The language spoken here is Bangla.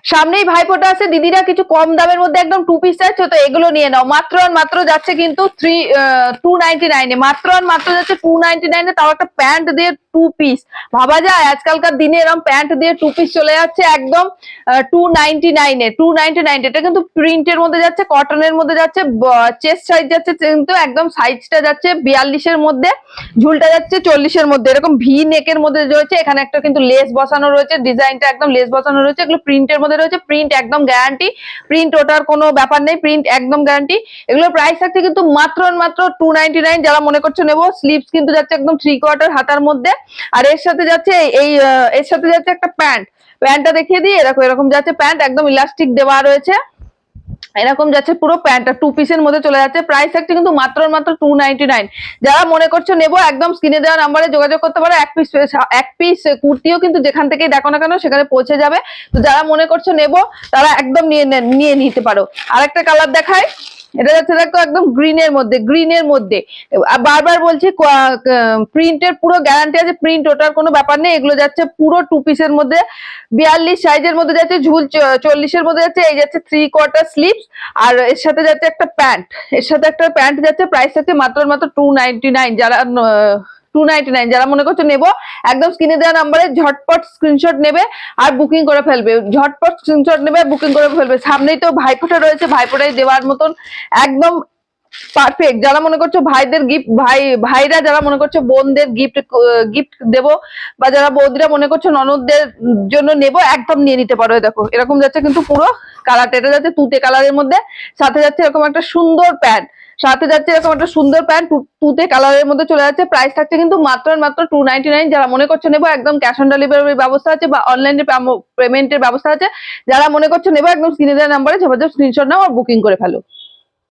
সামনেই ভাইফোঁটা আছে, দিদিরা কিছু কম দামের মধ্যে একদম 2 পিস চাইছো তো এগুলো নিয়ে নাও। মাত্র আর মাত্র যাচ্ছে কিন্তু 299 এ, মাত্র আর মাত্র যাচ্ছে 299 এ, তাও একটা প্যান্ট দিয়ে 2 পিস। ভাবা যায় আজকালকার দিনে এরকম প্যান্ট দিয়ে 2 পিস চলে যাচ্ছে একদম 299 এ। 299, এটা কিন্তু প্রিন্টের মধ্যে যাচ্ছে, কটনের মধ্যে যাচ্ছে, চেস্ট সাইজ যাচ্ছে কিন্তু একদম সাইজটা যাচ্ছে 42 এর মধ্যে, ঝুলটা যাচ্ছে 40 এর মধ্যে, এরকম ভি নেকের মধ্যে রয়েছে। এখানে একটা কিন্তু লেস বসানো রয়েছে, ডিজাইনটা একদম লেস বসানো রয়েছে, এগুলো প্রিন্টের মধ্যে রয়েছে, প্রিন্ট একদম গ্যারান্টি, প্রিন্ট ওটার কোনো ব্যাপার নেই, প্রিন্ট একদম গ্যারান্টি। এগুলোর প্রাইস থাকছে কিন্তু মাত্র মাত্র 299। যারা মনে করছো নেবো, স্লিভস কিন্তু যাচ্ছে একদম 3/4 হাতার মধ্যে, আর এর সাথে যাচ্ছে এর সাথে যাচ্ছে একটা প্যান্ট। প্যান্টটা দেখিয়ে দিই, এরকম যাচ্ছে প্যান্ট, একদম ইলাস্টিক দেওয়া রয়েছে, এরকম যাচ্ছে পুরো প্যান্টটা 2 পিসের মধ্যে চলে যাচ্ছে। প্রাইস থাকছে কিন্তু মাত্র মাত্র 299। যারা মনে করছো নেবো, একদম স্ক্রিনে দেওয়া নাম্বারে যোগাযোগ করতে পারো। এক পিস কুর্তিও কিন্তু যেখান থেকেই দেখো না কেন সেখানে পৌঁছে যাবে। তো যারা মনে করছো নেবো তারা একদম নিয়ে নিতে পারো। আরেকটা কালার দেখায়, এটা যাচ্ছে দেখো একদম গ্রিনের মধ্যে, গ্রিনের মধ্যে। বারবার বলছি প্রিন্টের পুরো গ্যারান্টি আছে, প্রিন্ট ওটার কোনো ব্যাপার নেই। এগুলো যাচ্ছে পুরো 2 পিসের মধ্যে, 42 সাইজের মধ্যে যাচ্ছে, ঝুল 40 এর মধ্যে যাচ্ছে। এই যাচ্ছে 3/4 স্লিভস, আর এর সাথে যাচ্ছে একটা প্যান্ট, এর সাথে একটা প্যান্ট যাচ্ছে। প্রাইস হচ্ছে মাত্র মাত্র 299। যারা 299 যারা মনে করছো নেবো, একদম স্ক্রিনে দেওয়া নাম্বারে ঝটপট স্ক্রিনশট নেবে আর বুকিং করে ফেলবে, ঝটপট স্ক্রিনশট নেবে বুকিং করে ফেলবে। সামনেই তো ভাইফোঁটা রয়েছে, ভাইফোঁটায় দেওয়ার মতন একদম পারফেক্ট। যারা মনে করছো ভাইদের গিফট, ভাইরা যারা মনে করছো বোনদের গিফট দেবো, বা যারা বৌদিরা মনে করছো ননদদের জন্য নেবো, একদম নিয়ে নিতে পারো। দেখো এরকম যাচ্ছে কিন্তু পুরো কালারটা, এটা যাচ্ছে তুতে কালারের মধ্যে, সাথে যাচ্ছে এরকম একটা সুন্দর প্যান্ট, সাথে যাচ্ছে এরকম একটা সুন্দর প্যান্ট তুতে কালারের মধ্যে চলে যাচ্ছে। প্রাইস থাকছে কিন্তু মাত্র মাত্র 299। যারা মনে করছো নেবো, একদম ক্যাশ অন ডেলিভারির ব্যবস্থা আছে বা অনলাইনে পেমেন্টের ব্যবস্থা আছে। যারা মনে করছো নেবো, একদম স্ক্রিনে দেওয়া নাম্বারে ঝপাঝপ স্ক্রিনশট নাও আর বুকিং করে ফেলো।